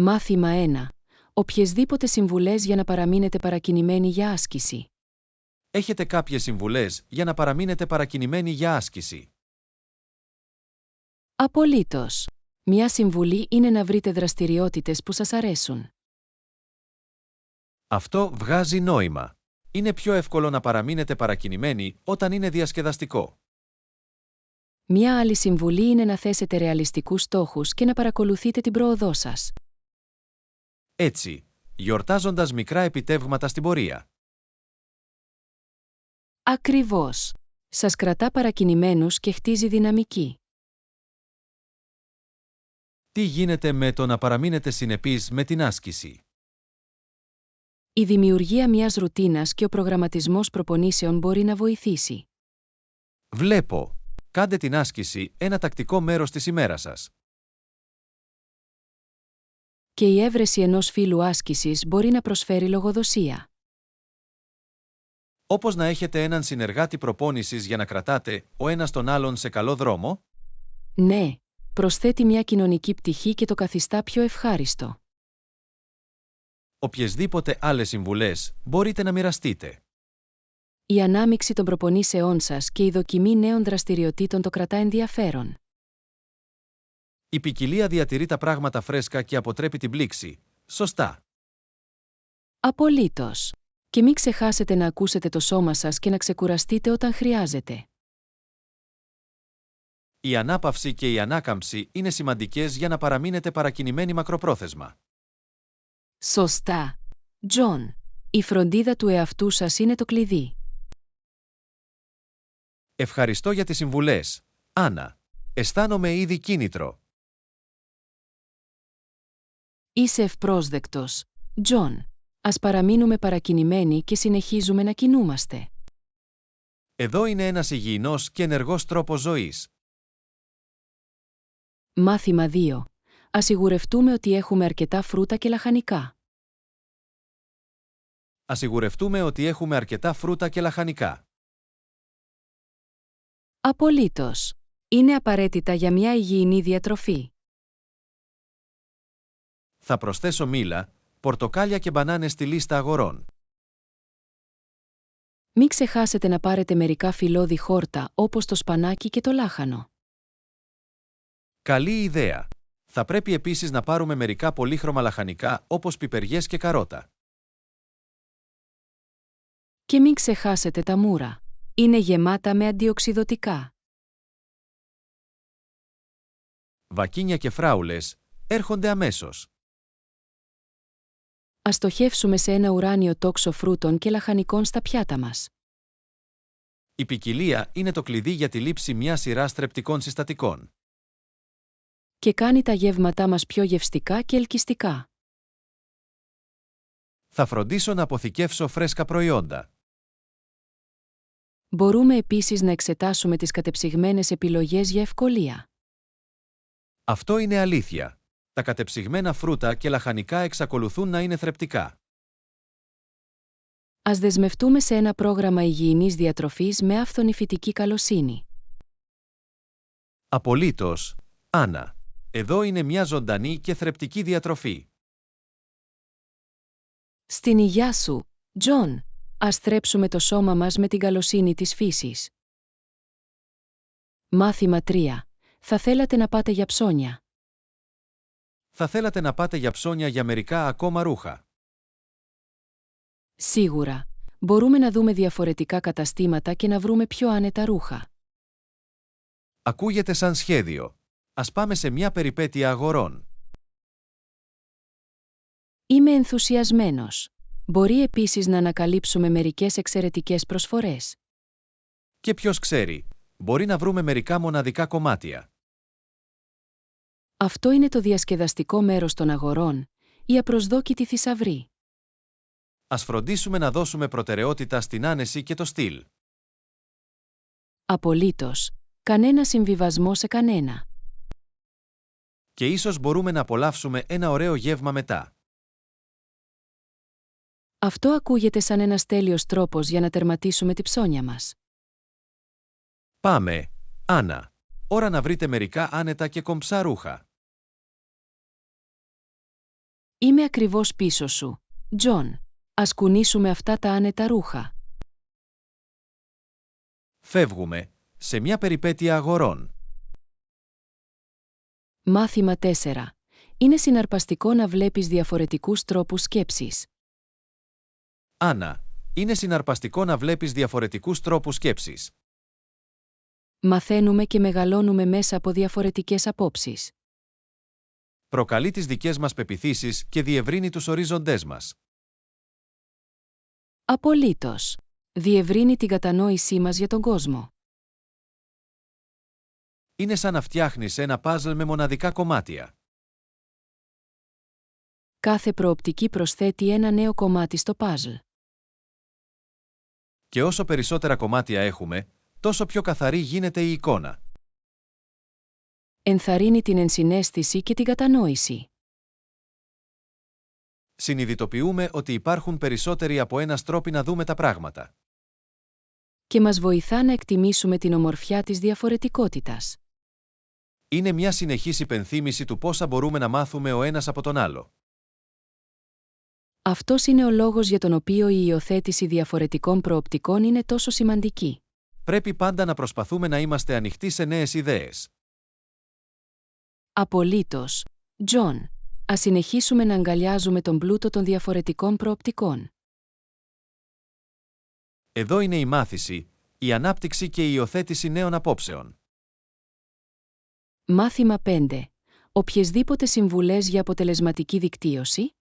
Μάθημα 1. Οποιεσδήποτε συμβουλές για να παραμείνετε παρακινημένοι για άσκηση. Έχετε κάποιες συμβουλές για να παραμείνετε παρακινημένοι για άσκηση? Απολύτως. Μια συμβουλή είναι να βρείτε δραστηριότητες που σας αρέσουν. Αυτό βγάζει νόημα. Είναι πιο εύκολο να παραμείνετε παρακινημένοι όταν είναι διασκεδαστικό. Μια άλλη συμβουλή είναι να θέσετε ρεαλιστικούς στόχους και να παρακολουθείτε την πρόοδό σας. Έτσι, γιορτάζοντας μικρά επιτεύγματα στην πορεία. Ακριβώς. Σας κρατά παρακινημένους και χτίζει δυναμική. Τι γίνεται με το να παραμείνετε συνεπείς με την άσκηση? Η δημιουργία μιας ρουτίνας και ο προγραμματισμός προπονήσεων μπορεί να βοηθήσει. Βλέπω. Κάντε την άσκηση ένα τακτικό μέρος της ημέρας σας. Και η έβρεση ενός φύλου άσκησης μπορεί να προσφέρει λογοδοσία. Όπως να έχετε έναν συνεργάτη προπόνησης για να κρατάτε ο ένας τον άλλον σε καλό δρόμο. Ναι, προσθέτει μια κοινωνική πτυχή και το καθιστά πιο ευχάριστο. Οποιεσδήποτε άλλες συμβουλές μπορείτε να μοιραστείτε. Η ανάμειξη των προπονήσεών σας και η δοκιμή νέων δραστηριοτήτων το κρατά ενδιαφέρον. Η ποικιλία διατηρεί τα πράγματα φρέσκα και αποτρέπει την πλήξη. Σωστά. Απολύτως. Και μην ξεχάσετε να ακούσετε το σώμα σας και να ξεκουραστείτε όταν χρειάζεται. Η ανάπαυση και η ανάκαμψη είναι σημαντικές για να παραμείνετε παρακινημένοι μακροπρόθεσμα. Σωστά. Τζον. Η φροντίδα του εαυτού σας είναι το κλειδί. Ευχαριστώ για τις συμβουλές, Άννα. Αισθάνομαι ήδη κίνητρο. Είσαι ευπρόσδεκτος, Τζον. Ας παραμείνουμε παρακινημένοι και συνεχίζουμε να κινούμαστε. Εδώ είναι ένας υγιεινός και ενεργός τρόπος ζωής. Μάθημα 2. Ασιγουρευτούμε ότι έχουμε αρκετά φρούτα και λαχανικά. Ασιγουρευτούμε ότι έχουμε αρκετά φρούτα και λαχανικά. Απολύτως. Είναι απαραίτητα για μια υγιεινή διατροφή. Θα προσθέσω μήλα, πορτοκάλια και μπανάνες στη λίστα αγορών. Μην ξεχάσετε να πάρετε μερικά φυλλώδη χόρτα όπως το σπανάκι και το λάχανο. Καλή ιδέα. Θα πρέπει επίσης να πάρουμε μερικά πολύχρωμα λαχανικά όπως πιπεριές και καρότα. Και μην ξεχάσετε τα μούρα. Είναι γεμάτα με αντιοξυδωτικά. Βακίνια και φράουλες έρχονται αμέσως. Ας στοχεύσουμε σε ένα ουράνιο τόξο φρούτων και λαχανικών στα πιάτα μας. Η ποικιλία είναι το κλειδί για τη λήψη μιας σειράς θρεπτικών συστατικών. Και κάνει τα γεύματά μας πιο γευστικά και ελκυστικά. Θα φροντίσω να αποθηκεύσω φρέσκα προϊόντα. Μπορούμε επίσης να εξετάσουμε τις κατεψυγμένες επιλογές για ευκολία. Αυτό είναι αλήθεια. Τα κατεψυγμένα φρούτα και λαχανικά εξακολουθούν να είναι θρεπτικά. Ας δεσμευτούμε σε ένα πρόγραμμα υγιεινής διατροφής με άφθονη φυτική καλοσύνη. Απολύτως, Άννα. Εδώ είναι μια ζωντανή και θρεπτική διατροφή. Στην υγειά σου, Τζον, ας θρέψουμε το σώμα μας με την καλοσύνη της φύσης. Μάθημα 3. Θα θέλατε να πάτε για ψώνια. Θα θέλατε να πάτε για ψώνια για μερικά ακόμα ρούχα. Σίγουρα, μπορούμε να δούμε διαφορετικά καταστήματα και να βρούμε πιο άνετα ρούχα. Ακούγεται σαν σχέδιο. Ας πάμε σε μια περιπέτεια αγορών. Είμαι ενθουσιασμένος. Μπορεί επίσης να ανακαλύψουμε μερικές εξαιρετικές προσφορές. Και ποιος ξέρει, μπορεί να βρούμε μερικά μοναδικά κομμάτια. Αυτό είναι το διασκεδαστικό μέρος των αγορών, η απροσδόκητη θησαυρή. Ας φροντίσουμε να δώσουμε προτεραιότητα στην άνεση και το στυλ. Απολύτως. Κανένα συμβιβασμό σε κανένα. Και ίσως μπορούμε να απολαύσουμε ένα ωραίο γεύμα μετά. Αυτό ακούγεται σαν ένας τέλειος τρόπος για να τερματίσουμε τη ψώνια μας. Πάμε, Άννα. Ώρα να βρείτε μερικά άνετα και κομψά ρούχα. Είμαι ακριβώς πίσω σου, Τζον. Ας κουνήσουμε αυτά τα άνετα ρούχα. Φεύγουμε, σε μια περιπέτεια αγορών. Μάθημα 4. Είναι συναρπαστικό να βλέπεις διαφορετικούς τρόπους σκέψης. Άννα, είναι συναρπαστικό να βλέπεις διαφορετικούς τρόπους σκέψης. Μαθαίνουμε και μεγαλώνουμε μέσα από διαφορετικές απόψεις. Προκαλεί τις δικές μας πεποιθήσεις και διευρύνει τους ορίζοντές μας. Απολύτως. Διευρύνει την κατανόησή μας για τον κόσμο. Είναι σαν να φτιάχνεις ένα παζλ με μοναδικά κομμάτια. Κάθε προοπτική προσθέτει ένα νέο κομμάτι στο παζλ. Και όσο περισσότερα κομμάτια έχουμε, τόσο πιο καθαρή γίνεται η εικόνα. Ενθαρρύνει την ενσυναίσθηση και την κατανόηση. Συνειδητοποιούμε ότι υπάρχουν περισσότεροι από ένας τρόποι να δούμε τα πράγματα. Και μας βοηθά να εκτιμήσουμε την ομορφιά της διαφορετικότητας. Είναι μια συνεχής υπενθύμηση του πόσα μπορούμε να μάθουμε ο ένας από τον άλλο. Αυτός είναι ο λόγος για τον οποίο η υιοθέτηση διαφορετικών προοπτικών είναι τόσο σημαντική. Πρέπει πάντα να προσπαθούμε να είμαστε ανοιχτοί σε νέες ιδέες. Απολύτως, Τζον. Ας συνεχίσουμε να αγκαλιάζουμε τον πλούτο των διαφορετικών προοπτικών. Εδώ είναι η μάθηση, η ανάπτυξη και η υιοθέτηση νέων απόψεων. Μάθημα 5. Οποιεσδήποτε συμβουλές για αποτελεσματική δικτύωση?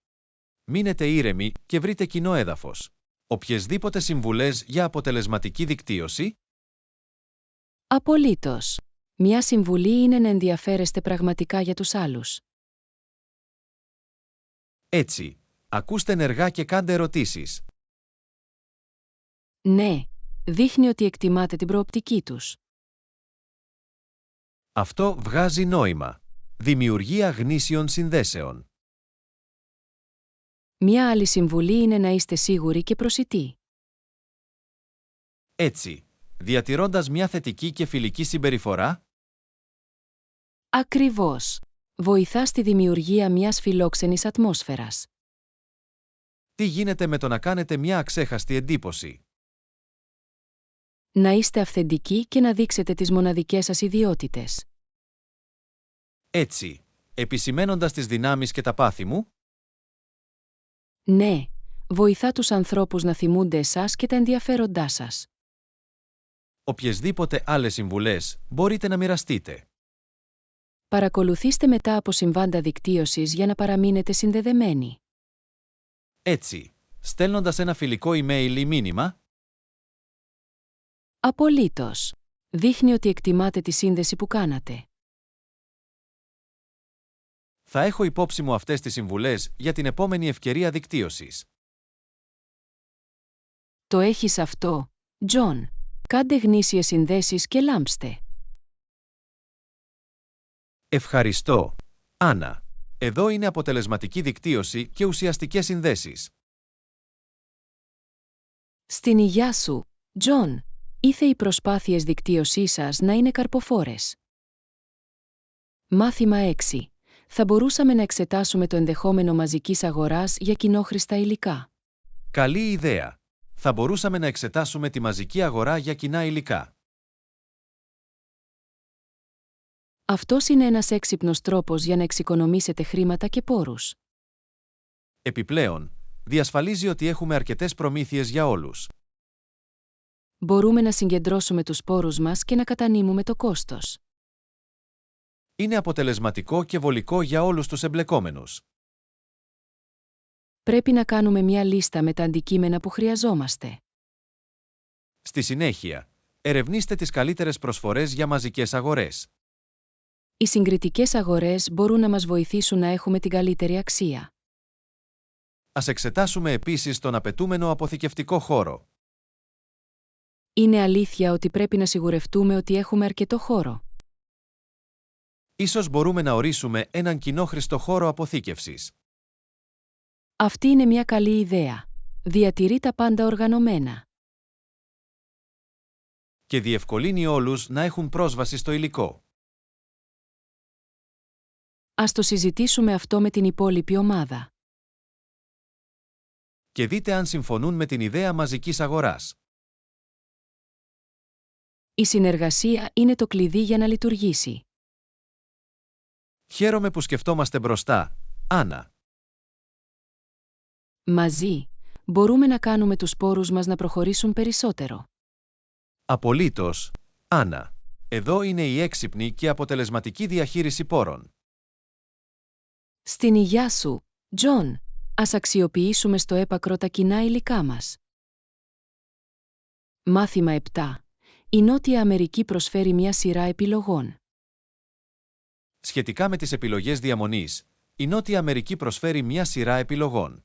Μείνετε ήρεμοι και βρείτε κοινό έδαφος. Οποιεσδήποτε συμβουλές για αποτελεσματική δικτύωση? Απολύτως. Μια συμβουλή είναι να ενδιαφέρεστε πραγματικά για τους άλλους. Έτσι, ακούστε ενεργά και κάντε ερωτήσεις. Ναι, δείχνει ότι εκτιμάτε την προοπτική τους. Αυτό βγάζει νόημα. Δημιουργία γνήσιων συνδέσεων. Μια άλλη συμβουλή είναι να είστε σίγουροι και προσιτοί. Έτσι, διατηρώντας μια θετική και φιλική συμπεριφορά, Ακριβώς. Βοηθά στη δημιουργία μιας φιλόξενης ατμόσφαιρας. τι γίνεται με το να κάνετε μια αξέχαστη εντύπωση? Να είστε αυθεντικοί και να δείξετε τις μοναδικές σας ιδιότητες. Έτσι, επισημένοντας τις δυνάμεις και τα πάθη μου, Ναι, βοηθά τους ανθρώπους να θυμούνται εσάς και τα ενδιαφέροντά σας. οποιεσδήποτε άλλες συμβουλές μπορείτε να μοιραστείτε. Παρακολουθήστε μετά από συμβάντα δικτύωσης για να παραμείνετε συνδεδεμένοι. Έτσι, στέλνοντας ένα φιλικό email ή μήνυμα, Απολύτως. Δείχνει ότι εκτιμάτε τη σύνδεση που κάνατε. θα έχω υπόψη μου αυτές τις συμβουλές για την επόμενη ευκαιρία δικτύωσης. Το έχεις αυτό, Τζον. Κάντε γνήσιες συνδέσεις και λάμψτε. Ευχαριστώ, Άννα. Εδώ είναι αποτελεσματική δικτύωση και ουσιαστικές συνδέσεις. Στην υγειά σου, Τζον. Ήθε οι προσπάθειες δικτύωσής σας να είναι καρποφόρες. Μάθημα 6. Θα μπορούσαμε να εξετάσουμε το ενδεχόμενο μαζικής αγοράς για κοινόχρηστα υλικά. Καλή ιδέα. Θα μπορούσαμε να εξετάσουμε τη μαζική αγορά για κοινά υλικά. Αυτός είναι ένας έξυπνος τρόπος για να εξοικονομήσετε χρήματα και πόρους. Επιπλέον, διασφαλίζει ότι έχουμε αρκετές προμήθειες για όλους. Μπορούμε να συγκεντρώσουμε τους πόρους μας και να κατανείμουμε το κόστος. Είναι αποτελεσματικό και βολικό για όλους τους εμπλεκόμενους. Πρέπει να κάνουμε μια λίστα με τα αντικείμενα που χρειαζόμαστε. Στη συνέχεια, ερευνήστε τις καλύτερες προσφορές για μαζικές αγορές. Οι συγκριτικές αγορές μπορούν να μας βοηθήσουν να έχουμε την καλύτερη αξία. Ας εξετάσουμε επίσης τον απαιτούμενο αποθηκευτικό χώρο. Είναι αλήθεια ότι πρέπει να σιγουρευτούμε ότι έχουμε αρκετό χώρο. Ίσως μπορούμε να ορίσουμε έναν κοινόχρηστο χώρο αποθήκευσης. Αυτή είναι μια καλή ιδέα. Διατηρεί τα πάντα οργανωμένα. Και διευκολύνει όλους να έχουν πρόσβαση στο υλικό. Ας το συζητήσουμε αυτό με την υπόλοιπη ομάδα. και δείτε αν συμφωνούν με την ιδέα μαζικής αγοράς. Η συνεργασία είναι το κλειδί για να λειτουργήσει. Χαίρομαι που σκεφτόμαστε μπροστά, Άννα. Μαζί, μπορούμε να κάνουμε τους πόρους μας να προχωρήσουν περισσότερο. Απολύτως, Άννα. Εδώ είναι η έξυπνη και αποτελεσματική διαχείριση πόρων. Στην υγειά σου, Τζον, ας αξιοποιήσουμε στο έπακρο τα κοινά υλικά μας. Μάθημα 7. Η Νότια Αμερική προσφέρει μια σειρά επιλογών. Σχετικά με τις επιλογές διαμονής, η Νότια Αμερική προσφέρει μια σειρά επιλογών.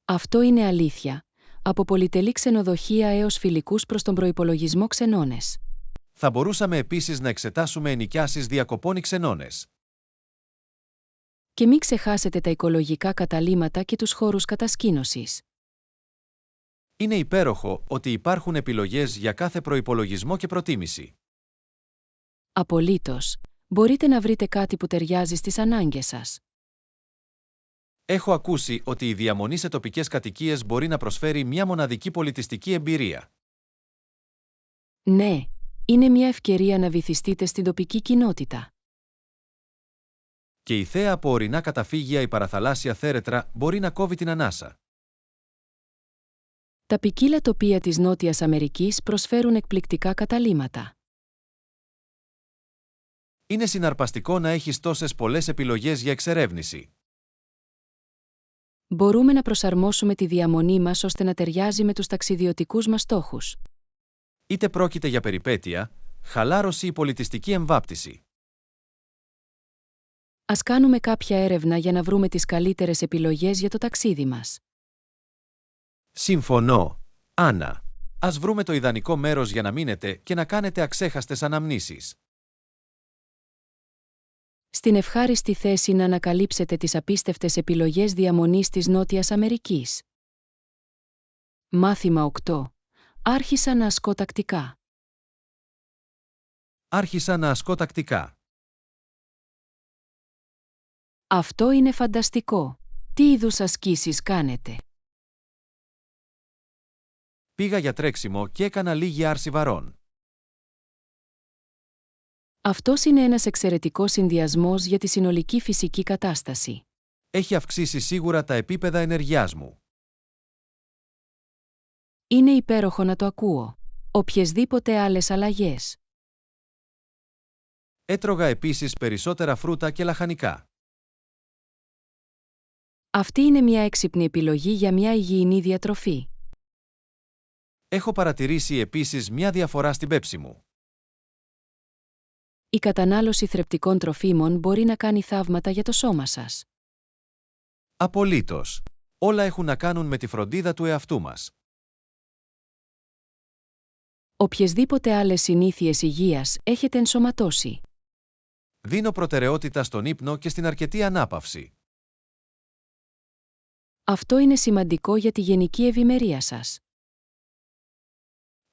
Αυτό είναι αλήθεια, από πολυτελή ξενοδοχεία έως φιλικούς προς τον προϋπολογισμό ξενώνες. Θα μπορούσαμε επίσης να εξετάσουμε ενοικιάσεις διακοπών ή ξενώνες. Και μην ξεχάσετε τα οικολογικά καταλύματα και τους χώρους κατασκήνωσης. Είναι υπέροχο ότι υπάρχουν επιλογές για κάθε προϋπολογισμό και προτίμηση. Απολύτως, μπορείτε να βρείτε κάτι που ταιριάζει στις ανάγκες σας. Έχω ακούσει ότι η διαμονή σε τοπικές κατοικίες μπορεί να προσφέρει μια μοναδική πολιτιστική εμπειρία. Ναι, είναι μια ευκαιρία να βυθιστείτε στην τοπική κοινότητα. Και η θέα από ορεινά καταφύγια ή παραθαλάσσια θέρετρα μπορεί να κόβει την ανάσα. Τα ποικίλα τοπία της Νότιας Αμερικής προσφέρουν εκπληκτικά καταλύματα. Είναι συναρπαστικό να έχεις τόσες πολλές επιλογές για εξερεύνηση. Μπορούμε να προσαρμόσουμε τη διαμονή μας ώστε να ταιριάζει με τους ταξιδιωτικούς μας στόχους. Είτε πρόκειται για περιπέτεια, χαλάρωση ή πολιτιστική εμβάπτιση. Ας κάνουμε κάποια έρευνα για να βρούμε τις καλύτερες επιλογές για το ταξίδι μας. Συμφωνώ, Άννα. Ας βρούμε το ιδανικό μέρος για να μείνετε και να κάνετε αξέχαστες αναμνήσεις. Στην ευχάριστη θέση να ανακαλύψετε τις απίστευτες επιλογές διαμονής της Νότιας Αμερικής. Μάθημα 8. Άρχισα να ασκώ τακτικά. Άρχισα να ασκώ τακτικά. Αυτό είναι φανταστικό. Τι είδους ασκήσεις κάνετε? Πήγα για τρέξιμο και έκανα λίγη άρση βαρών. Αυτός είναι ένας εξαιρετικός συνδυασμός για τη συνολική φυσική κατάσταση. Έχει αυξήσει σίγουρα τα επίπεδα ενεργειάς μου. Είναι υπέροχο να το ακούω. Οποιεσδήποτε άλλες αλλαγές? Έτρωγα επίσης περισσότερα φρούτα και λαχανικά. Αυτή είναι μια έξυπνη επιλογή για μια υγιεινή διατροφή. Έχω παρατηρήσει επίσης μια διαφορά στην πέψη μου. Η κατανάλωση θρεπτικών τροφίμων μπορεί να κάνει θαύματα για το σώμα σας. Απολύτως. Όλα έχουν να κάνουν με τη φροντίδα του εαυτού μας. Οποιεσδήποτε άλλες συνήθειες υγείας έχετε ενσωματώσει? Δίνω προτεραιότητα στον ύπνο και στην αρκετή ανάπαυση. Αυτό είναι σημαντικό για τη γενική ευημερία σας.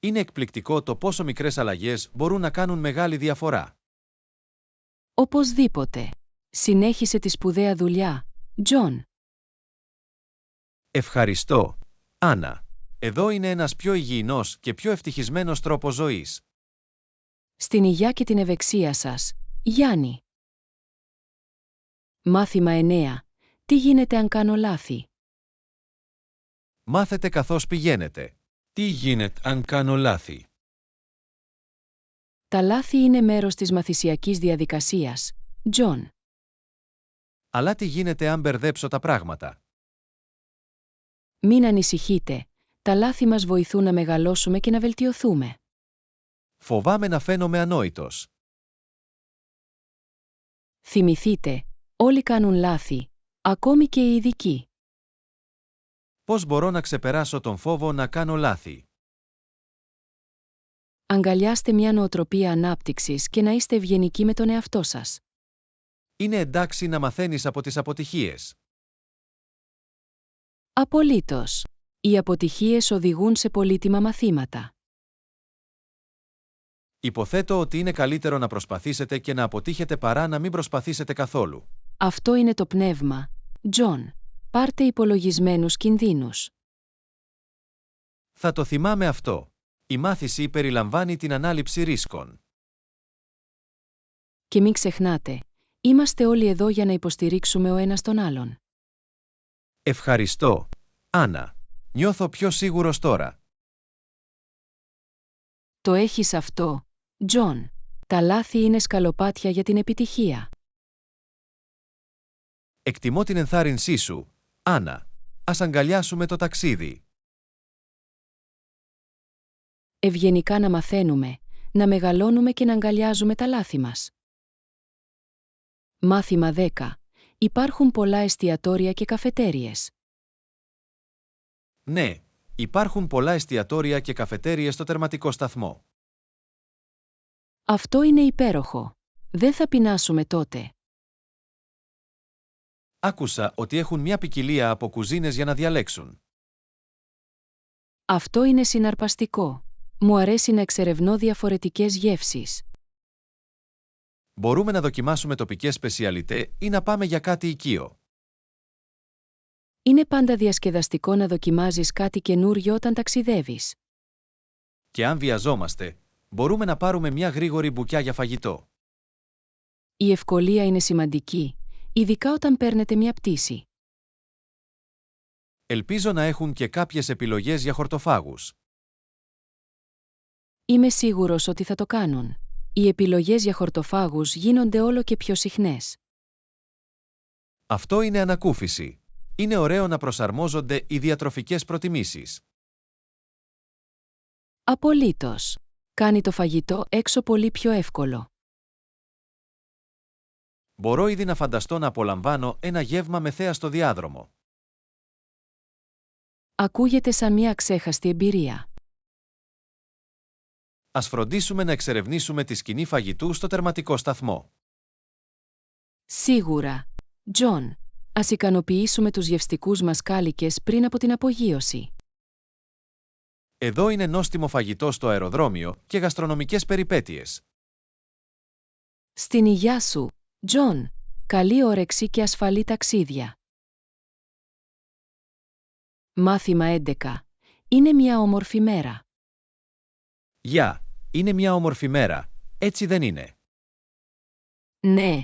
Είναι εκπληκτικό το πόσο μικρές αλλαγές μπορούν να κάνουν μεγάλη διαφορά. Οπωσδήποτε. Συνέχισε τη σπουδαία δουλειά, Τζον. Ευχαριστώ, Άννα. Εδώ είναι ένας πιο υγιεινός και πιο ευτυχισμένος τρόπος ζωής. Στην υγεία και την ευεξία σας, Γιάννη. Μάθημα 9. Τι γίνεται αν κάνω λάθη? Μάθετε καθώς πηγαίνετε. Τι γίνεται αν κάνω λάθη? Τα λάθη είναι μέρος της μαθησιακής διαδικασίας, Τζον. Αλλά τι γίνεται αν μπερδέψω τα πράγματα? Μην ανησυχείτε. Τα λάθη μας βοηθούν να μεγαλώσουμε και να βελτιωθούμε. Φοβάμαι να φαίνομαι ανόητος. Θυμηθείτε, όλοι κάνουν λάθη, ακόμη και οι ειδικοί. Πώς μπορώ να ξεπεράσω τον φόβο να κάνω λάθη? Αγκαλιάστε μια νοοτροπία ανάπτυξης και να είστε ευγενικοί με τον εαυτό σας. Είναι εντάξει να μαθαίνεις από τις αποτυχίες. Απολύτως. Οι αποτυχίες οδηγούν σε πολύτιμα μαθήματα. Υποθέτω ότι είναι καλύτερο να προσπαθήσετε και να αποτύχετε παρά να μην προσπαθήσετε καθόλου. Αυτό είναι το πνεύμα, Τζον. Πάρτε υπολογισμένους κινδύνους. Θα το θυμάμαι αυτό. Η μάθηση περιλαμβάνει την ανάληψη ρίσκων. Και μην ξεχνάτε, είμαστε όλοι εδώ για να υποστηρίξουμε ο ένας τον άλλον. Ευχαριστώ, Άννα. Νιώθω πιο σίγουρος τώρα. Το έχεις αυτό, Τζον. Τα λάθη είναι σκαλοπάτια για την επιτυχία. Εκτιμώ την ενθάρρυνσή σου, Άννα. Ας αγκαλιάσουμε το ταξίδι. Ευγενικά να μαθαίνουμε, να μεγαλώνουμε και να αγκαλιάζουμε τα λάθη μας. Μάθημα 10. Υπάρχουν πολλά εστιατόρια και καφετέριες. Ναι, υπάρχουν πολλά εστιατόρια και καφετέριες στο τερματικό σταθμό. Αυτό είναι υπέροχο. Δεν θα πεινάσουμε τότε. Άκουσα ότι έχουν μια ποικιλία από κουζίνες για να διαλέξουν. Αυτό είναι συναρπαστικό. Μου αρέσει να εξερευνώ διαφορετικές γεύσεις. Μπορούμε να δοκιμάσουμε τοπικές σπεσιαλιτέ ή να πάμε για κάτι οικείο. Είναι πάντα διασκεδαστικό να δοκιμάζεις κάτι καινούριο όταν ταξιδεύεις. Και αν βιαζόμαστε, μπορούμε να πάρουμε μια γρήγορη μπουκιά για φαγητό. Η ευκολία είναι σημαντική, ειδικά όταν παίρνετε μια πτήση. Ελπίζω να έχουν και κάποιες επιλογές για χορτοφάγους. Είμαι σίγουρος ότι θα το κάνουν. Οι επιλογές για χορτοφάγους γίνονται όλο και πιο συχνές. Αυτό είναι ανακούφιση. Είναι ωραίο να προσαρμόζονται οι διατροφικές προτιμήσεις. Απολύτως. Κάνει το φαγητό έξω πολύ πιο εύκολο. Μπορώ ήδη να φανταστώ να απολαμβάνω ένα γεύμα με θέα στο διάδρομο. Ακούγεται σαν μια αξέχαστη εμπειρία. Ας φροντίσουμε να εξερευνήσουμε τη σκηνή φαγητού στο τερματικό σταθμό. Σίγουρα. Τζον, ας ικανοποιήσουμε τους γευστικούς μας κάλικες πριν από την απογείωση. Εδώ είναι νόστιμο φαγητό στο αεροδρόμιο και γαστρονομικές περιπέτειες. Στην υγειά σου, Τζον. Καλή όρεξη και ασφαλή ταξίδια. Μάθημα 11. Είναι μια όμορφη μέρα. Γεια, είναι μια όμορφη μέρα, έτσι δεν είναι? Ναι,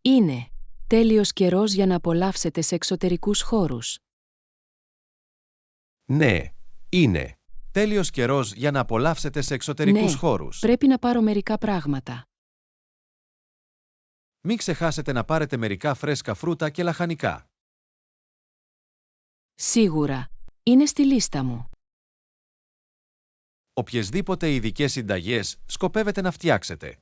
είναι. Τέλειος καιρός για να απολαύσετε σε εξωτερικούς χώρους. Ναι, είναι. Τέλειος καιρός για να απολαύσετε σε εξωτερικούς Ναι, χώρους. πρέπει να πάρω μερικά πράγματα. Μην ξεχάσετε να πάρετε μερικά φρέσκα φρούτα και λαχανικά. Σίγουρα. Είναι στη λίστα μου. Οποιεσδήποτε ειδικές συνταγές σκοπεύετε να φτιάξετε.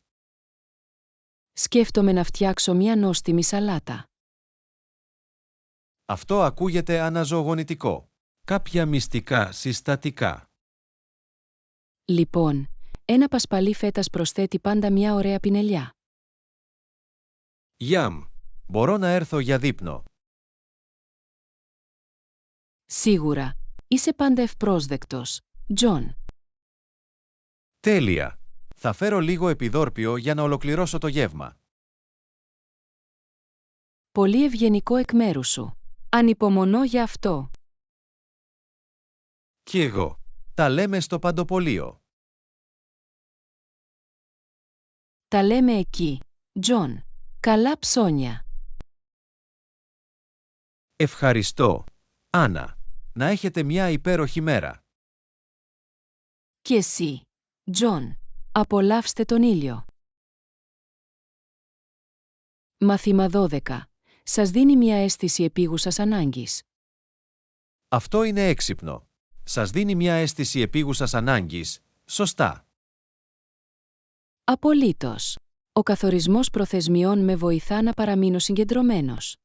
Σκέφτομαι να φτιάξω μια νόστιμη σαλάτα. Αυτό ακούγεται αναζωογονητικό. Κάποια μυστικά συστατικά. Λοιπόν, ένα πασπαλί φέτας προσθέτει πάντα μια ωραία πινελιά. Γιαμ, μπορώ να έρθω για δείπνο. Σίγουρα. Είσαι πάντα ευπρόσδεκτος, Τζον. Τέλεια. Θα φέρω λίγο επιδόρπιο για να ολοκληρώσω το γεύμα. Πολύ ευγενικό εκ μέρους σου. Ανυπομονώ για αυτό. Κι εγώ. Τα λέμε στο παντοπολείο. Τα λέμε εκεί, Τζον. Καλά ψώνια. Ευχαριστώ, Άννα. Να έχετε μια υπέροχη μέρα. Και εσύ, Τζον. Απολαύστε τον ήλιο. Μάθημα 12. Σας δίνει μια αίσθηση επίγουσας ανάγκης. Αυτό είναι έξυπνο. Σας δίνει μια αίσθηση επίγουσας ανάγκης. Σωστά. Απολύτως. Ο καθορισμός προθεσμιών με βοηθά να παραμείνω συγκεντρωμένος.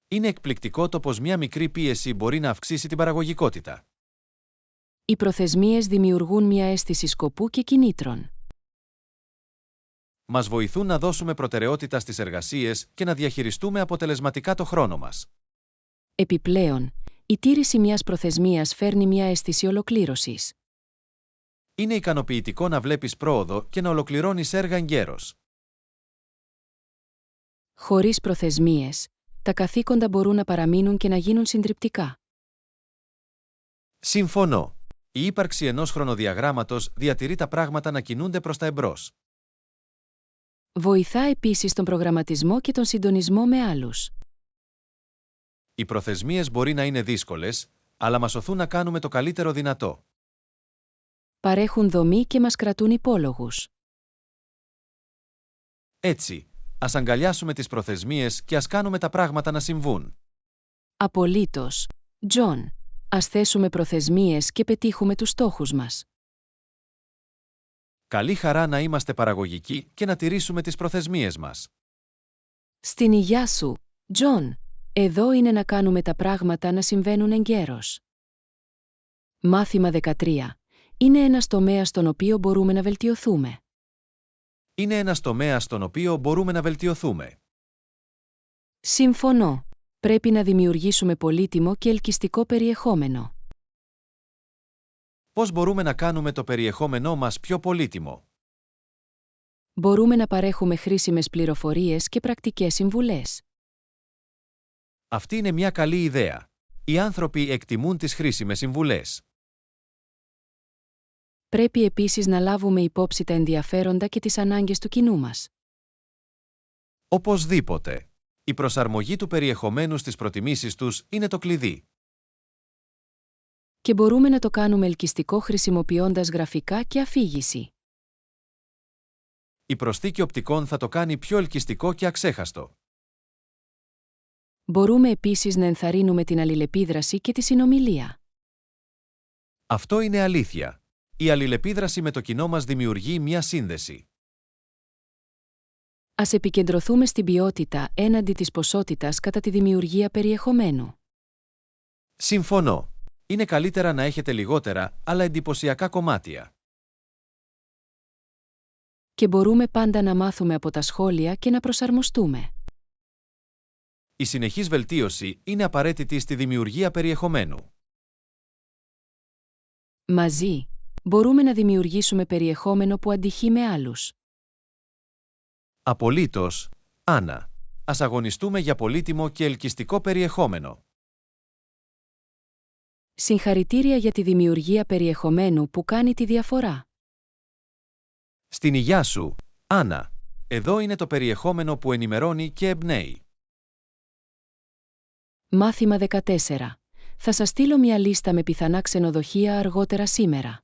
Είναι εκπληκτικό το πως μια μικρή πίεση μπορεί να αυξήσει την παραγωγικότητα. Οι προθεσμίες δημιουργούν μια αίσθηση σκοπού και κινήτρων. Μας βοηθούν να δώσουμε προτεραιότητα στις εργασίες και να διαχειριστούμε αποτελεσματικά το χρόνο μας. Επιπλέον, η τήρηση μιας προθεσμίας φέρνει μια αίσθηση ολοκλήρωσης. Είναι ικανοποιητικό να βλέπεις πρόοδο και να ολοκληρώνεις έργα εγκαίρως. Χωρίς προθεσμίες, τα καθήκοντα μπορούν να παραμείνουν και να γίνουν συντριπτικά. Συμφωνώ. Η ύπαρξη ενός χρονοδιαγράμματος διατηρεί τα πράγματα να κινούνται προς τα εμπρός. Βοηθά επίσης τον προγραμματισμό και τον συντονισμό με άλλους. Οι προθεσμίες μπορεί να είναι δύσκολες, αλλά μας οθούν να κάνουμε το καλύτερο δυνατό. Παρέχουν δομή και μας κρατούν υπόλογους. Έτσι, ας αγκαλιάσουμε τις προθεσμίες και ας κάνουμε τα πράγματα να συμβούν. Απολύτως. Τζον, ας θέσουμε προθεσμίες και πετύχουμε τους στόχους μας. Καλή χαρά να είμαστε παραγωγικοί και να τηρήσουμε τις προθεσμίες μας. Στην υγειά σου, Τζον. Εδώ είναι να κάνουμε τα πράγματα να συμβαίνουν εγκαίρως. Μάθημα 13. Είναι ένας τομέας στον οποίο μπορούμε να βελτιωθούμε. Είναι ένας τομέας στον οποίο μπορούμε να βελτιωθούμε. Συμφωνώ. Πρέπει να δημιουργήσουμε πολύτιμο και ελκυστικό περιεχόμενο. Πώς μπορούμε να κάνουμε το περιεχόμενό μας πιο πολύτιμο? Μπορούμε να παρέχουμε χρήσιμες πληροφορίες και πρακτικές συμβουλές. Αυτή είναι μια καλή ιδέα. Οι άνθρωποι εκτιμούν τις χρήσιμες συμβουλές. Πρέπει επίσης να λάβουμε υπόψη τα ενδιαφέροντα και τις ανάγκες του κοινού μας. Οπωσδήποτε. Η προσαρμογή του περιεχομένου στις προτιμήσεις τους είναι το κλειδί. Και μπορούμε να το κάνουμε ελκυστικό χρησιμοποιώντας γραφικά και αφήγηση. Η προσθήκη οπτικών θα το κάνει πιο ελκυστικό και αξέχαστο. Μπορούμε επίσης να ενθαρρύνουμε την αλληλεπίδραση και τη συνομιλία. Αυτό είναι αλήθεια. Η αλληλεπίδραση με το κοινό μας δημιουργεί μια σύνδεση. Ας επικεντρωθούμε στην ποιότητα έναντι της ποσότητας κατά τη δημιουργία περιεχομένου. Συμφωνώ. Είναι καλύτερα να έχετε λιγότερα, αλλά εντυπωσιακά κομμάτια. Και μπορούμε πάντα να μάθουμε από τα σχόλια και να προσαρμοστούμε. Η συνεχής βελτίωση είναι απαραίτητη στη δημιουργία περιεχομένου. Μαζί, μπορούμε να δημιουργήσουμε περιεχόμενο που αντυχεί με άλλους. Απολύτως, Άννα. Ας αγωνιστούμε για πολύτιμο και ελκυστικό περιεχόμενο. Συγχαρητήρια για τη δημιουργία περιεχομένου που κάνει τη διαφορά. Στην υγειά σου, Άννα. Εδώ είναι το περιεχόμενο που ενημερώνει και εμπνέει. Μάθημα 14. Θα σας στείλω μια λίστα με πιθανά ξενοδοχεία αργότερα σήμερα.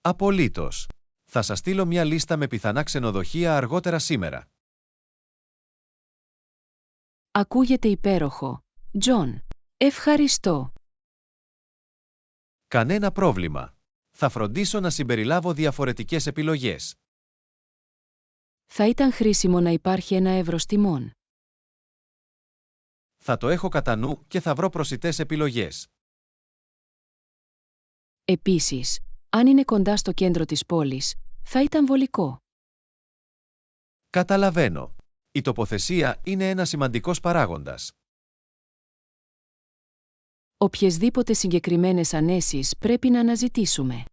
Απολύτως. Θα σας στείλω μια λίστα με πιθανά ξενοδοχεία αργότερα σήμερα. Ακούγεται υπέροχο. Τζον. Ευχαριστώ. Κανένα πρόβλημα. Θα φροντίσω να συμπεριλάβω διαφορετικές επιλογές. Θα ήταν χρήσιμο να υπάρχει ένα εύρος τιμών. Θα το έχω κατά νου και θα βρω προσιτές επιλογές. Επίσης, αν είναι κοντά στο κέντρο της πόλης, θα ήταν βολικό. Καταλαβαίνω. Η τοποθεσία είναι ένα σημαντικός παράγοντας. Οποιεσδήποτε συγκεκριμένες ανέσεις πρέπει να αναζητήσουμε.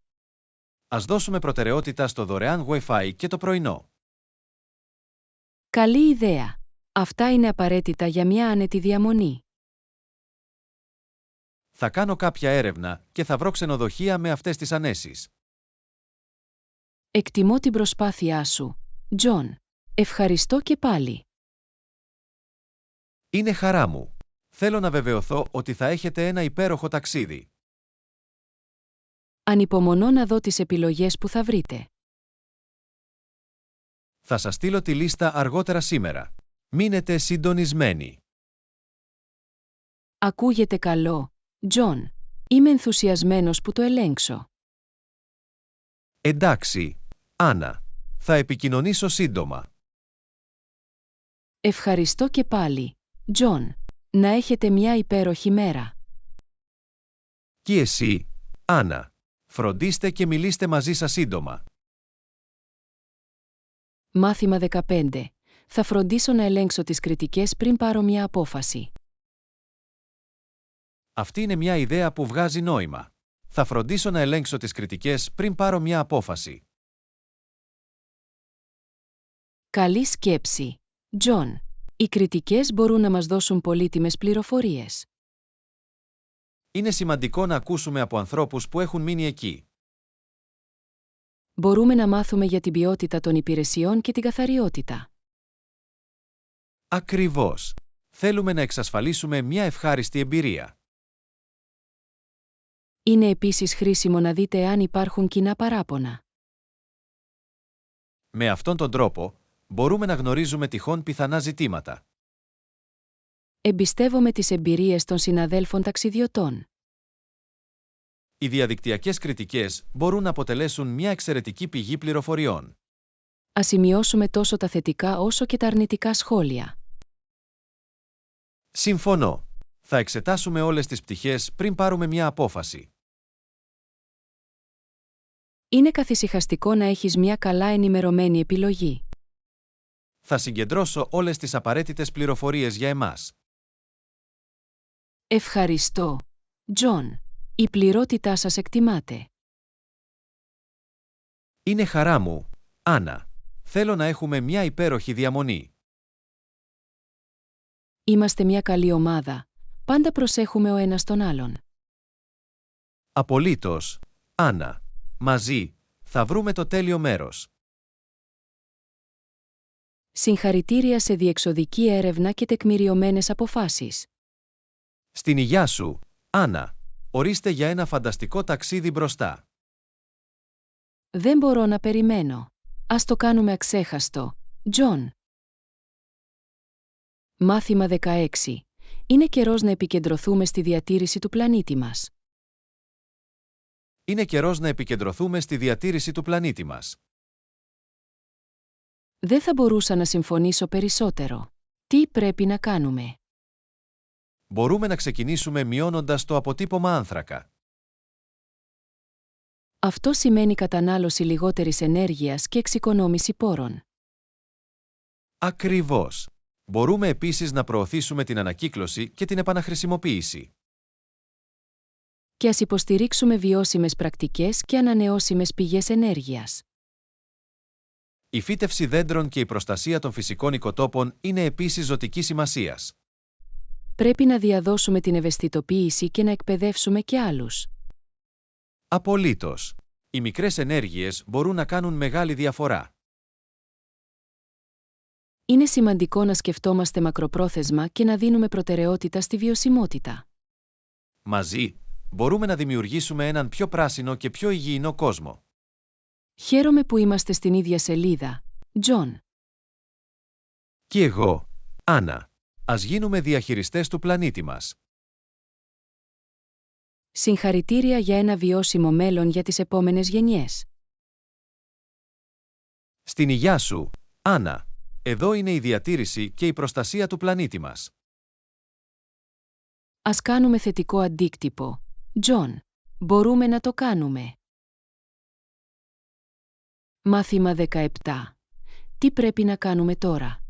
Ας δώσουμε προτεραιότητα στο δωρεάν Wi-Fi και το πρωινό. Καλή ιδέα. Αυτά είναι απαραίτητα για μια άνετη διαμονή. Θα κάνω κάποια έρευνα και θα βρω ξενοδοχεία με αυτές τις ανέσεις. Εκτιμώ την προσπάθειά σου, Τζον. Ευχαριστώ και πάλι. Είναι χαρά μου. Θέλω να βεβαιωθώ ότι θα έχετε ένα υπέροχο ταξίδι. Ανυπομονώ να δω τις επιλογές που θα βρείτε. Θα σας στείλω τη λίστα αργότερα σήμερα. Μείνετε συντονισμένοι. Ακούγεται καλό, Τζον. Είμαι ενθουσιασμένος που το ελέγξω. Εντάξει, Άννα. Θα επικοινωνήσω σύντομα. Ευχαριστώ και πάλι, Τζον. Να έχετε μια υπέροχη μέρα. Και εσύ, Άννα. Φροντίστε και μιλήστε μαζί σας σύντομα. Μάθημα 15. Θα φροντίσω να ελέγξω τις κριτικές πριν πάρω μια απόφαση. Αυτή είναι μια ιδέα που βγάζει νόημα. Θα φροντίσω να ελέγξω τις κριτικές πριν πάρω μια απόφαση. Καλή σκέψη, Τζον. Οι κριτικές μπορούν να μας δώσουν πολύτιμες πληροφορίες. Είναι σημαντικό να ακούσουμε από ανθρώπους που έχουν μείνει εκεί. Μπορούμε να μάθουμε για την ποιότητα των υπηρεσιών και την καθαριότητα. Ακριβώς. Θέλουμε να εξασφαλίσουμε μια ευχάριστη εμπειρία. Είναι επίσης χρήσιμο να δείτε αν υπάρχουν κοινά παράπονα. Με αυτόν τον τρόπο, μπορούμε να γνωρίζουμε τυχόν πιθανά ζητήματα. Εμπιστεύομαι τις εμπειρίες των συναδέλφων ταξιδιωτών. Οι διαδικτυακές κριτικές μπορούν να αποτελέσουν μια εξαιρετική πηγή πληροφοριών. Ας σημειώσουμε τόσο τα θετικά όσο και τα αρνητικά σχόλια. Συμφωνώ. Θα εξετάσουμε όλες τις πτυχές πριν πάρουμε μια απόφαση. Είναι καθησυχαστικό να έχεις μια καλά ενημερωμένη επιλογή. Θα συγκεντρώσω όλες τις απαραίτητες πληροφορίες για εμάς. Ευχαριστώ, Τζον. Η πληρότητά σας εκτιμάται. Είναι χαρά μου, Άννα. Θέλω να έχουμε μια υπέροχη διαμονή. Είμαστε μια καλή ομάδα. Πάντα προσέχουμε ο ένας τον άλλον. Απολύτως, Άννα. Μαζί, θα βρούμε το τέλειο μέρος. Συγχαρητήρια σε διεξοδική έρευνα και τεκμηριωμένες αποφάσεις. Στην υγειά σου, Άννα. Ορίστε για ένα φανταστικό ταξίδι μπροστά. Δεν μπορώ να περιμένω. Ας το κάνουμε αξέχαστο, Τζον. Μάθημα 16. Είναι καιρός να επικεντρωθούμε στη διατήρηση του πλανήτη μας. Είναι καιρός να επικεντρωθούμε στη διατήρηση του πλανήτη μας. Δεν θα μπορούσα να συμφωνήσω περισσότερο. Τι πρέπει να κάνουμε? Μπορούμε να ξεκινήσουμε μειώνοντας το αποτύπωμα άνθρακα. Αυτό σημαίνει κατανάλωση λιγότερης ενέργειας και εξοικονόμηση πόρων. Ακριβώς. Μπορούμε επίσης να προωθήσουμε την ανακύκλωση και την επαναχρησιμοποίηση. Και ας υποστηρίξουμε βιώσιμες πρακτικές και ανανεώσιμες πηγές ενέργειας. Η φύτευση δέντρων και η προστασία των φυσικών οικοτόπων είναι επίσης ζωτικής σημασίας. Πρέπει να διαδώσουμε την ευαισθητοποίηση και να εκπαιδεύσουμε και άλλους. Απολύτως. Οι μικρές ενέργειες μπορούν να κάνουν μεγάλη διαφορά. Είναι σημαντικό να σκεφτόμαστε μακροπρόθεσμα και να δίνουμε προτεραιότητα στη βιωσιμότητα. Μαζί, μπορούμε να δημιουργήσουμε έναν πιο πράσινο και πιο υγιεινό κόσμο. Χαίρομαι που είμαστε στην ίδια σελίδα, Τζον. Και εγώ, Άννα. Ας γίνουμε διαχειριστές του πλανήτη μας. Συγχαρητήρια για ένα βιώσιμο μέλλον για τις επόμενες γενιές. Στην υγειά σου, Άννα. Εδώ είναι η διατήρηση και η προστασία του πλανήτη μας. Ας κάνουμε θετικό αντίκτυπο, Τζον. Μπορούμε να το κάνουμε. Μάθημα 17. Τι πρέπει να κάνουμε τώρα?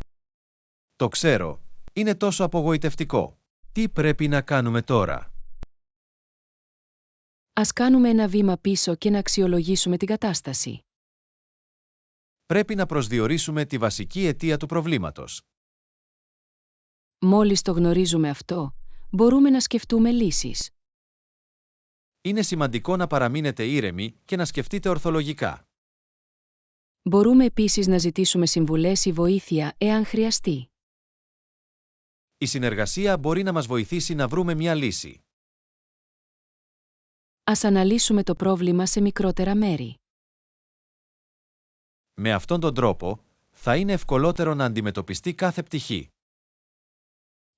Το ξέρω. Είναι τόσο απογοητευτικό. Τι πρέπει να κάνουμε τώρα? Ας κάνουμε ένα βήμα πίσω και να αξιολογήσουμε την κατάσταση. Πρέπει να προσδιορίσουμε τη βασική αιτία του προβλήματος. Μόλις το γνωρίζουμε αυτό, μπορούμε να σκεφτούμε λύσεις. Είναι σημαντικό να παραμείνετε ήρεμοι και να σκεφτείτε ορθολογικά. Μπορούμε επίσης να ζητήσουμε συμβουλές ή βοήθεια εάν χρειαστεί. Η συνεργασία μπορεί να μας βοηθήσει να βρούμε μια λύση. Ας αναλύσουμε το πρόβλημα σε μικρότερα μέρη. Με αυτόν τον τρόπο, θα είναι ευκολότερο να αντιμετωπιστεί κάθε πτυχή.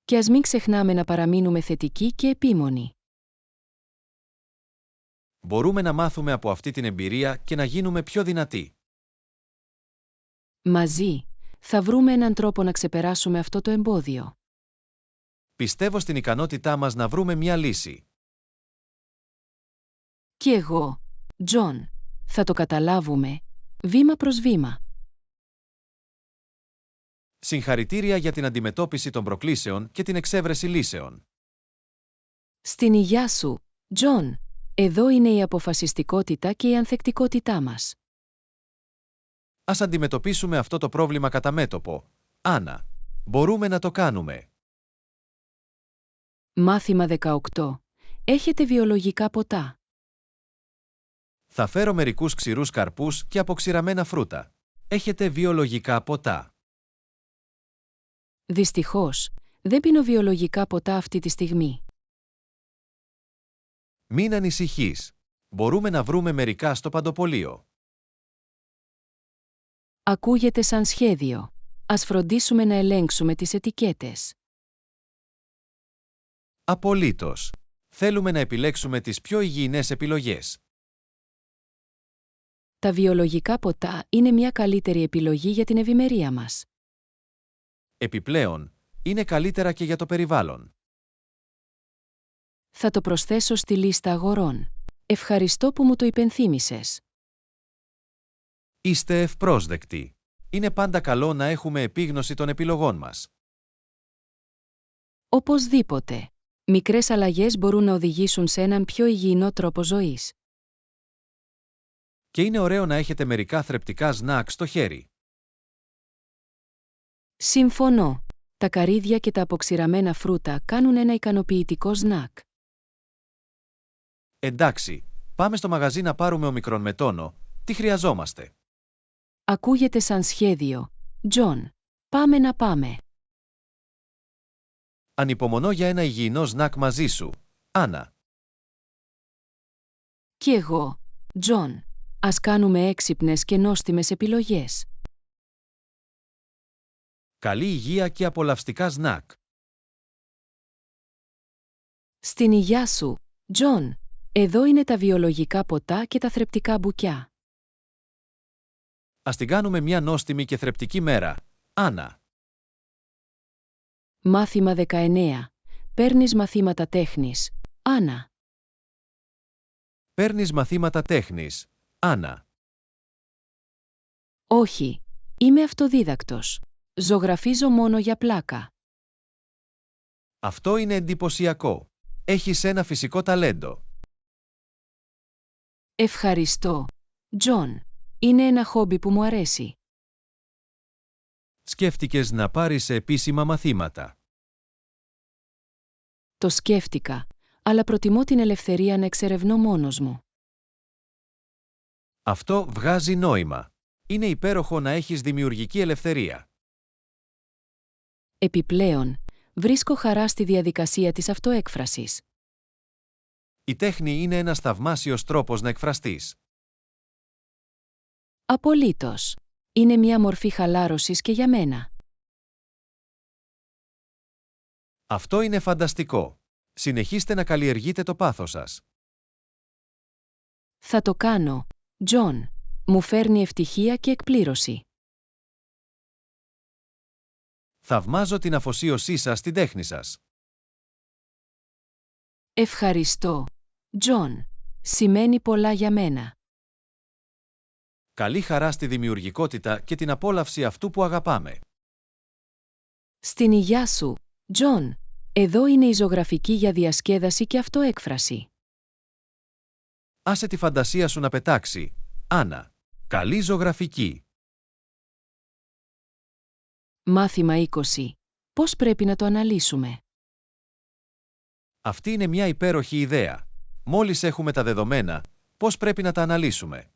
Και ας μην ξεχνάμε να παραμείνουμε θετικοί και επίμονοι. Μπορούμε να μάθουμε από αυτή την εμπειρία και να γίνουμε πιο δυνατοί. Μαζί, θα βρούμε έναν τρόπο να ξεπεράσουμε αυτό το εμπόδιο. Πιστεύω στην ικανότητά μας να βρούμε μια λύση. Και εγώ, Τζον, θα το καταλάβουμε, βήμα προς βήμα. Συγχαρητήρια για την αντιμετώπιση των προκλήσεων και την εξέβρεση λύσεων. Στην υγειά σου, Τζον. Εδώ είναι η αποφασιστικότητα και η ανθεκτικότητά μας. Ας αντιμετωπίσουμε αυτό το πρόβλημα κατά μέτωπο, Άννα. Μπορούμε να το κάνουμε. Μάθημα 18. Έχετε βιολογικά ποτά. Θα φέρω μερικούς ξηρούς καρπούς και αποξηραμένα φρούτα. Έχετε βιολογικά ποτά. Δυστυχώς, δεν πίνω βιολογικά ποτά αυτή τη στιγμή. Μην ανησυχείς. Μπορούμε να βρούμε μερικά στο παντοπωλείο. Ακούγεται σαν σχέδιο. Ας φροντίσουμε να ελέγξουμε τις ετικέτες. Απολύτως. Θέλουμε να επιλέξουμε τις πιο υγιεινές επιλογές. Τα βιολογικά ποτά είναι μια καλύτερη επιλογή για την ευημερία μας. Επιπλέον, είναι καλύτερα και για το περιβάλλον. Θα το προσθέσω στη λίστα αγορών. Ευχαριστώ που μου το υπενθύμισες. Είστε ευπρόσδεκτοι. Είναι πάντα καλό να έχουμε επίγνωση των επιλογών μας. Οπωσδήποτε. Μικρές αλλαγές μπορούν να οδηγήσουν σε έναν πιο υγιεινό τρόπο ζωής. Και είναι ωραίο να έχετε μερικά θρεπτικά σνακ στο χέρι. Συμφωνώ. Τα καρύδια και τα αποξηραμένα φρούτα κάνουν ένα ικανοποιητικό σνακ. Εντάξει, πάμε στο μαγαζί να πάρουμε ομικρόν με τόνο. Τι χρειαζόμαστε? Ακούγεται σαν σχέδιο. Τζον, πάμε να πάμε. Ανυπομονώ για ένα υγιεινό σνακ μαζί σου, Άννα. Κι εγώ, Τζον. Ας κάνουμε έξυπνες και νόστιμες επιλογές. Καλή υγεία και απολαυστικά σνακ. Στην υγειά σου, Τζον. Εδώ είναι τα βιολογικά ποτά και τα θρεπτικά μπουκιά. Ας την κάνουμε μια νόστιμη και θρεπτική μέρα, Άννα. Μάθημα 19. Παίρνεις μαθήματα τέχνης, Άννα. Παίρνεις μαθήματα τέχνης, Άννα. Όχι, είμαι αυτοδίδακτος. Ζωγραφίζω μόνο για πλάκα. Αυτό είναι εντυπωσιακό. Έχεις ένα φυσικό ταλέντο. Ευχαριστώ, Τζον. Είναι ένα χόμπι που μου αρέσει. Σκέφτηκες να πάρεις επίσημα μαθήματα. Το σκέφτηκα, αλλά προτιμώ την ελευθερία να εξερευνώ μόνος μου. Αυτό βγάζει νόημα. Είναι υπέροχο να έχεις δημιουργική ελευθερία. Επιπλέον, βρίσκω χαρά στη διαδικασία της αυτοέκφρασης. Η τέχνη είναι ένας θαυμάσιος τρόπος να εκφραστείς. Απολύτως. Είναι μια μορφή χαλάρωσης και για μένα. Αυτό είναι φανταστικό. Συνεχίστε να καλλιεργείτε το πάθος σας. Θα το κάνω, Τζον. Μου φέρνει ευτυχία και εκπλήρωση. Θαυμάζω την αφοσίωσή σας στην τέχνη σας. Ευχαριστώ, Τζον. Σημαίνει πολλά για μένα. Καλή χαρά στη δημιουργικότητα και την απόλαυση αυτού που αγαπάμε. Στην υγειά σου, Τζον. Εδώ είναι η ζωγραφική για διασκέδαση και αυτοέκφραση. Άσε τη φαντασία σου να πετάξει, Άννα. Καλή ζωγραφική. Μάθημα 20. Πώς πρέπει να το αναλύσουμε? Αυτή είναι μια υπέροχη ιδέα. Μόλις έχουμε τα δεδομένα, πώς πρέπει να τα αναλύσουμε?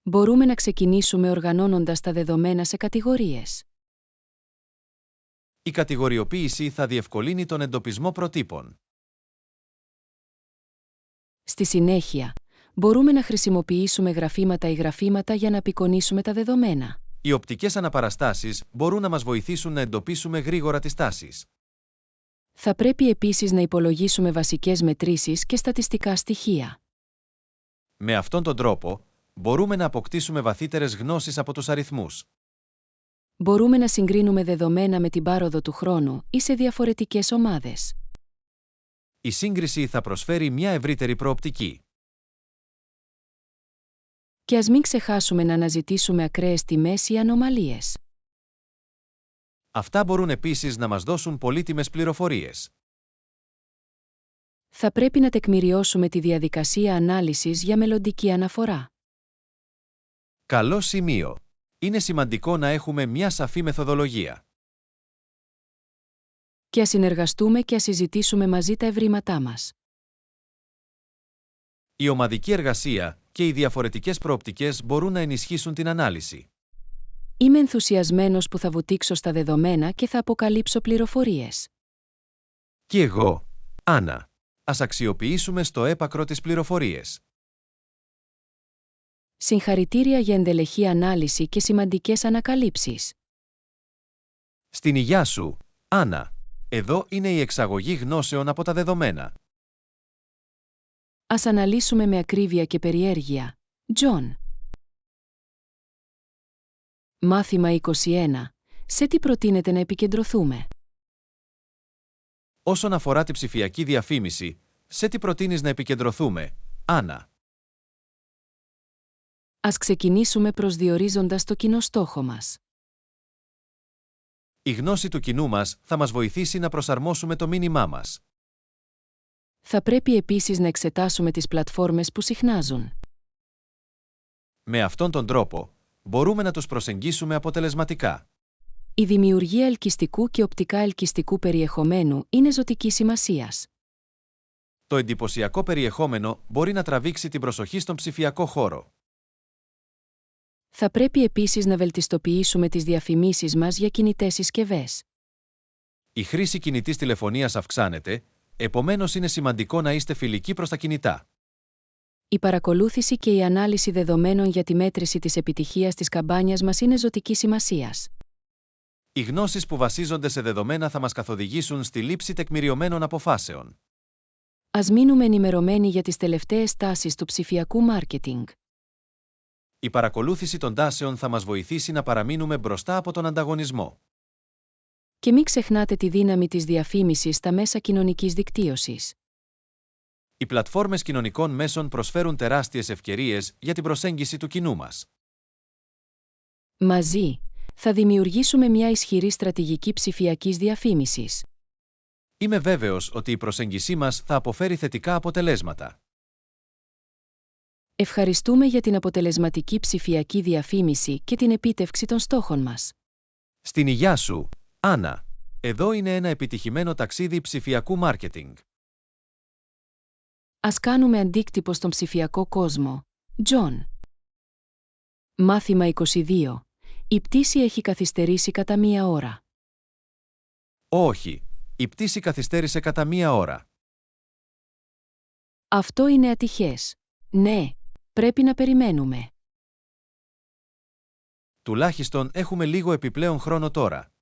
Μπορούμε να ξεκινήσουμε οργανώνοντας τα δεδομένα σε κατηγορίες. Η κατηγοριοποίηση θα διευκολύνει τον εντοπισμό προτύπων. Στη συνέχεια, μπορούμε να χρησιμοποιήσουμε γραφήματα ή γραφήματα για να απεικονίσουμε τα δεδομένα. Οι οπτικές αναπαραστάσεις μπορούν να μας βοηθήσουν να εντοπίσουμε γρήγορα τις τάσεις. Θα πρέπει επίσης να υπολογίσουμε βασικές μετρήσεις και στατιστικά στοιχεία. Με αυτόν τον τρόπο, μπορούμε να αποκτήσουμε βαθύτερες γνώσεις από τους αριθμούς. Μπορούμε να συγκρίνουμε δεδομένα με την πάροδο του χρόνου ή σε διαφορετικές ομάδες. Η σύγκριση θα προσφέρει μια ευρύτερη προοπτική. Και ας μην ξεχάσουμε να αναζητήσουμε ακραίες τιμές ή ανομαλίες. Αυτά μπορούν επίσης να μας δώσουν πολύτιμες πληροφορίες. Θα πρέπει να τεκμηριώσουμε τη διαδικασία ανάλυσης για μελλοντική αναφορά. Καλό σημείο. Είναι σημαντικό να έχουμε μια σαφή μεθοδολογία. Και ας συνεργαστούμε και ας συζητήσουμε μαζί τα ευρήματά μας. Η ομαδική εργασία και οι διαφορετικές προοπτικές μπορούν να ενισχύσουν την ανάλυση. Είμαι ενθουσιασμένος που θα βουτήξω στα δεδομένα και θα αποκαλύψω πληροφορίες. Και εγώ, Άννα. Ας αξιοποιήσουμε στο έπακρο τις πληροφορίες. Συγχαρητήρια για ενδελεχή ανάλυση και σημαντικές ανακαλύψεις. Στην υγειά σου, Άννα. Εδώ είναι η εξαγωγή γνώσεων από τα δεδομένα. Ας αναλύσουμε με ακρίβεια και περιέργεια. Τζον. Μάθημα 21. Σε τι προτείνετε να επικεντρωθούμε? Όσον αφορά τη ψηφιακή διαφήμιση, σε τι προτείνεις να επικεντρωθούμε, Άννα? Ας ξεκινήσουμε προσδιορίζοντας το κοινό στόχο μας. Η γνώση του κοινού μας θα μας βοηθήσει να προσαρμόσουμε το μήνυμά μας. Θα πρέπει επίσης να εξετάσουμε τις πλατφόρμες που συχνάζουν. Με αυτόν τον τρόπο, μπορούμε να τους προσεγγίσουμε αποτελεσματικά. Η δημιουργία ελκυστικού και οπτικά ελκυστικού περιεχομένου είναι ζωτικής σημασίας. Το εντυπωσιακό περιεχόμενο μπορεί να τραβήξει την προσοχή στον ψηφιακό χώρο. Θα πρέπει επίσης να βελτιστοποιήσουμε τις διαφημίσεις μας για κινητές συσκευές. Η χρήση κινητής τηλεφωνίας αυξάνεται, επομένως είναι σημαντικό να είστε φιλικοί προς τα κινητά. Η παρακολούθηση και η ανάλυση δεδομένων για τη μέτρηση της επιτυχίας της καμπάνιας μας είναι ζωτικής σημασίας. Οι γνώσεις που βασίζονται σε δεδομένα θα μας καθοδηγήσουν στη λήψη τεκμηριωμένων αποφάσεων. Ας μείνουμε ενημερωμένοι για τις τελευταίες τάσεις του ψηφιακού μάρκετινγκ. Η παρακολούθηση των τάσεων θα μας βοηθήσει να παραμείνουμε μπροστά από τον ανταγωνισμό. Και μην ξεχνάτε τη δύναμη της διαφήμισης στα μέσα κοινωνικής δικτύωσης. Οι πλατφόρμες κοινωνικών μέσων προσφέρουν τεράστιες ευκαιρίες για την προσέγγιση του κοινού μας. Μαζί, θα δημιουργήσουμε μια ισχυρή στρατηγική ψηφιακής διαφήμισης. Είμαι βέβαιος ότι η προσέγγισή μας θα αποφέρει θετικά αποτελέσματα. Ευχαριστούμε για την αποτελεσματική ψηφιακή διαφήμιση και την επίτευξη των στόχων μας. Στην υγειά σου, Άννα. Εδώ είναι ένα επιτυχημένο ταξίδι ψηφιακού μάρκετινγκ. Ας κάνουμε αντίκτυπο στον ψηφιακό κόσμο. Τζον. Μάθημα 22. Η πτήση έχει καθυστερήσει κατά 1 ώρα. Όχι, η πτήση καθυστέρησε κατά 1 ώρα. Αυτό είναι ατυχές. Ναι, πρέπει να περιμένουμε. Τουλάχιστον έχουμε λίγο επιπλέον χρόνο τώρα.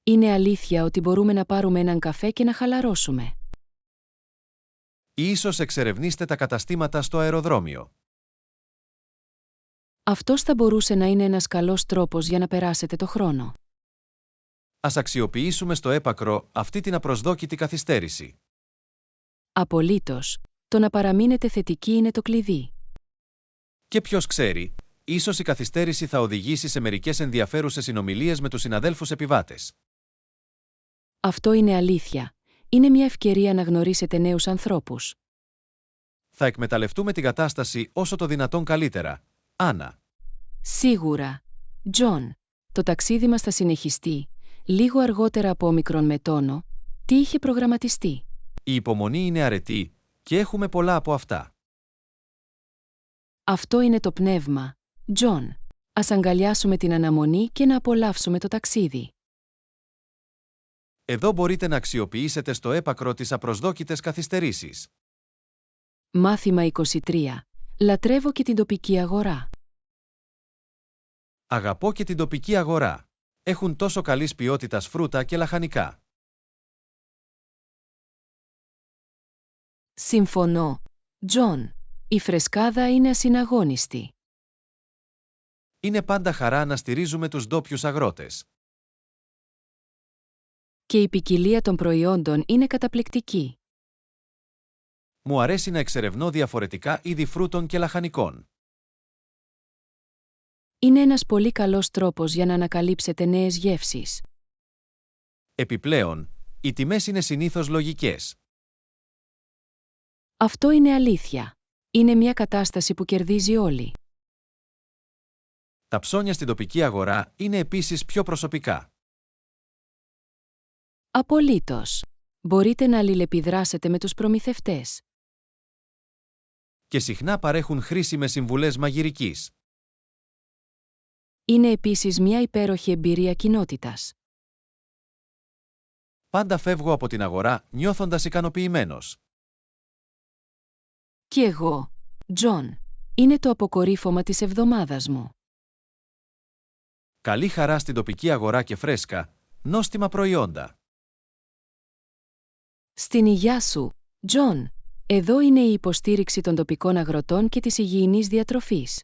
Είναι αλήθεια ότι μπορούμε να πάρουμε έναν καφέ και να χαλαρώσουμε. Ίσως εξερευνήστε τα καταστήματα στο αεροδρόμιο. Αυτός θα μπορούσε να είναι ένας καλός τρόπος για να περάσετε το χρόνο. Ας αξιοποιήσουμε στο έπακρο αυτή την απροσδόκητη καθυστέρηση. Απολύτως. Το να παραμείνετε θετικοί είναι το κλειδί. Και ποιος ξέρει, ίσως η καθυστέρηση θα οδηγήσει σε μερικές ενδιαφέρουσες συνομιλίες με τους συναδέλφους επιβάτες. Αυτό είναι αλήθεια. Είναι μια ευκαιρία να γνωρίσετε νέους ανθρώπους. Θα εκμεταλλευτούμε την κατάσταση όσο το δυνατόν καλύτερα. Άννα. Σίγουρα. Τζον. Το ταξίδι μας θα συνεχιστεί. Λίγο αργότερα από όμικρον με τόνο. Τι είχε προγραμματιστεί? Η υπομονή είναι αρετή και έχουμε πολλά από αυτά. Αυτό είναι το πνεύμα. Τζον. Ας αγκαλιάσουμε την αναμονή και να απολαύσουμε το ταξίδι. Εδώ μπορείτε να αξιοποιήσετε στο έπακρο τις απροσδόκητες καθυστερήσεις. Μάθημα 23. Λατρεύω και την τοπική αγορά. Αγαπώ και την τοπική αγορά. Έχουν τόσο καλής ποιότητας φρούτα και λαχανικά. Συμφωνώ. Τζον. Η φρεσκάδα είναι ασυναγώνιστη. Είναι πάντα χαρά να στηρίζουμε τους ντόπιους αγρότες. Και η ποικιλία των προϊόντων είναι καταπληκτική. Μου αρέσει να εξερευνώ διαφορετικά είδη φρούτων και λαχανικών. Είναι ένας πολύ καλός τρόπος για να ανακαλύψετε νέες γεύσεις. Επιπλέον, οι τιμές είναι συνήθως λογικές. Αυτό είναι αλήθεια. Είναι μια κατάσταση που κερδίζει όλοι. Τα ψώνια στην τοπική αγορά είναι επίσης πιο προσωπικά. Απολύτως. Μπορείτε να αλληλεπιδράσετε με τους προμηθευτές. Και συχνά παρέχουν χρήσιμες συμβουλές μαγειρικής. Είναι επίσης μια υπέροχη εμπειρία κοινότητας. Πάντα φεύγω από την αγορά νιώθοντας ικανοποιημένος. Κι εγώ, Τζον. Είναι το αποκορύφωμα της εβδομάδας μου. Καλή χαρά στην τοπική αγορά και φρέσκα, νόστιμα προϊόντα. Στην υγειά σου, Τζον. Εδώ είναι η υποστήριξη των τοπικών αγροτών και της υγιεινής διατροφής.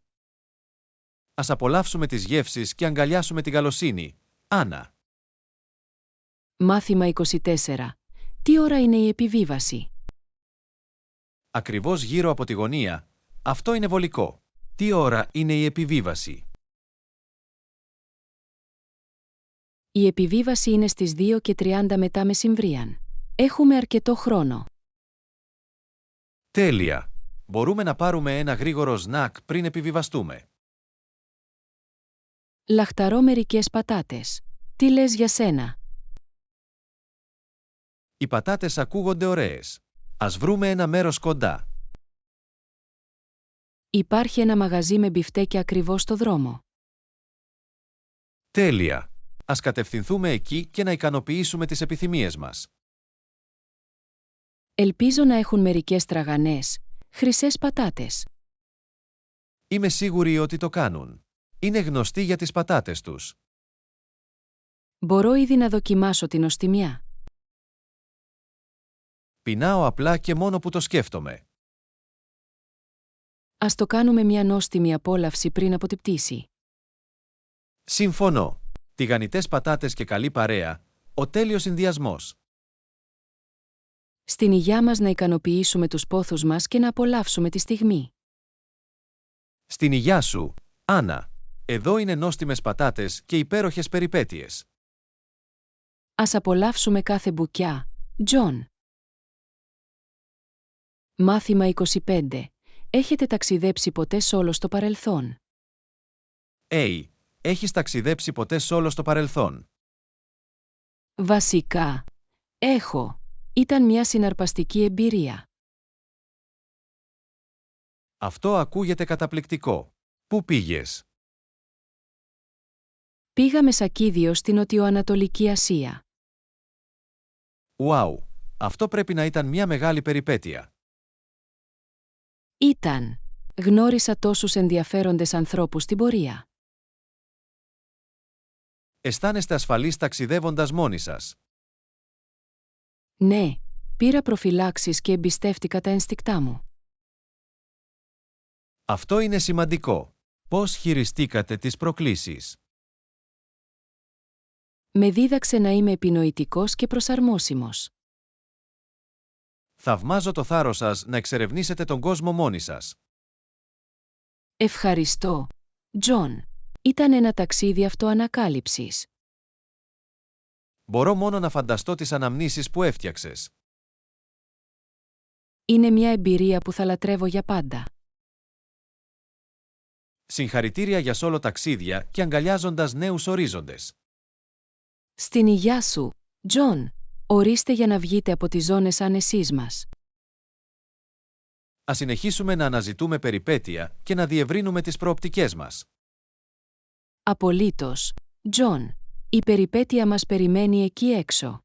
Ας απολαύσουμε τις γεύσεις και αγκαλιάσουμε την καλοσύνη. Άννα. Μάθημα 24. Τι ώρα είναι η επιβίβαση? Ακριβώς γύρω από τη γωνία. Αυτό είναι βολικό. Τι ώρα είναι η επιβίβαση? Η επιβίβαση είναι στις 2:30 μετά μεσημβρίαν. Έχουμε αρκετό χρόνο. Τέλεια. Μπορούμε να πάρουμε ένα γρήγορο σνακ πριν επιβιβαστούμε. Λαχταρώ μερικές πατάτες. Τι λες για σένα? Οι πατάτες ακούγονται ωραίες. Ας βρούμε ένα μέρος κοντά. Υπάρχει ένα μαγαζί με μπιφτέκια ακριβώς στο δρόμο. Τέλεια. Ας κατευθυνθούμε εκεί και να ικανοποιήσουμε τις επιθυμίες μας. Ελπίζω να έχουν μερικές τραγανές, χρυσές πατάτες. Είμαι σίγουρη ότι το κάνουν. Είναι γνωστοί για τις πατάτες τους. Μπορώ ήδη να δοκιμάσω την οστιμιά. Πεινάω απλά και μόνο που το σκέφτομαι. Ας το κάνουμε μια νόστιμη απόλαυση πριν από την πτήση. Συμφωνώ. Τηγανιτές πατάτες και καλή παρέα, ο τέλειος συνδυασμός. Στην υγειά μας να ικανοποιήσουμε τους πόθους μας και να απολαύσουμε τη στιγμή. Στην υγειά σου, Άννα. Εδώ είναι νόστιμες πατάτες και υπέροχες περιπέτειες. Ας απολαύσουμε κάθε μπουκιά, Τζον. Μάθημα 25. Έχετε ταξιδέψει ποτέ σόλο στο παρελθόν? Έχεις ταξιδέψει ποτέ σόλο στο παρελθόν? Βασικά. Έχω. Ήταν μια συναρπαστική εμπειρία. Αυτό ακούγεται καταπληκτικό. Πού πήγες? Πήγα με σακίδιο στην Νοτιοανατολική Ασία. Ουάου, αυτό πρέπει να ήταν μια μεγάλη περιπέτεια. Ήταν. Γνώρισα τόσους ενδιαφέροντες ανθρώπους στην πορεία. Αισθάνεστε ασφαλείς ταξιδεύοντας μόνοι σας? Ναι, πήρα προφυλάξεις και εμπιστεύτηκα τα ενστικτά μου. Αυτό είναι σημαντικό. Πώς χειριστήκατε τις προκλήσεις? Με δίδαξε να είμαι επινοητικός και προσαρμόσιμος. Θαυμάζω το θάρρος σας να εξερευνήσετε τον κόσμο μόνοι σας. Ευχαριστώ, Τζον. Ήταν ένα ταξίδι αυτοανακάλυψης. Μπορώ μόνο να φανταστώ τις αναμνήσεις που έφτιαξες. Είναι μια εμπειρία που θα λατρεύω για πάντα. Συγχαρητήρια για σόλο ταξίδια και αγκαλιάζοντας νέους ορίζοντες. Στην υγειά σου, Τζον. Ορίστε για να βγείτε από τις ζώνες άνεσής μας. Ας συνεχίσουμε να αναζητούμε περιπέτεια και να διευρύνουμε τις προοπτικές μας. Απολύτως, Τζον. Η περιπέτεια μας περιμένει εκεί έξω.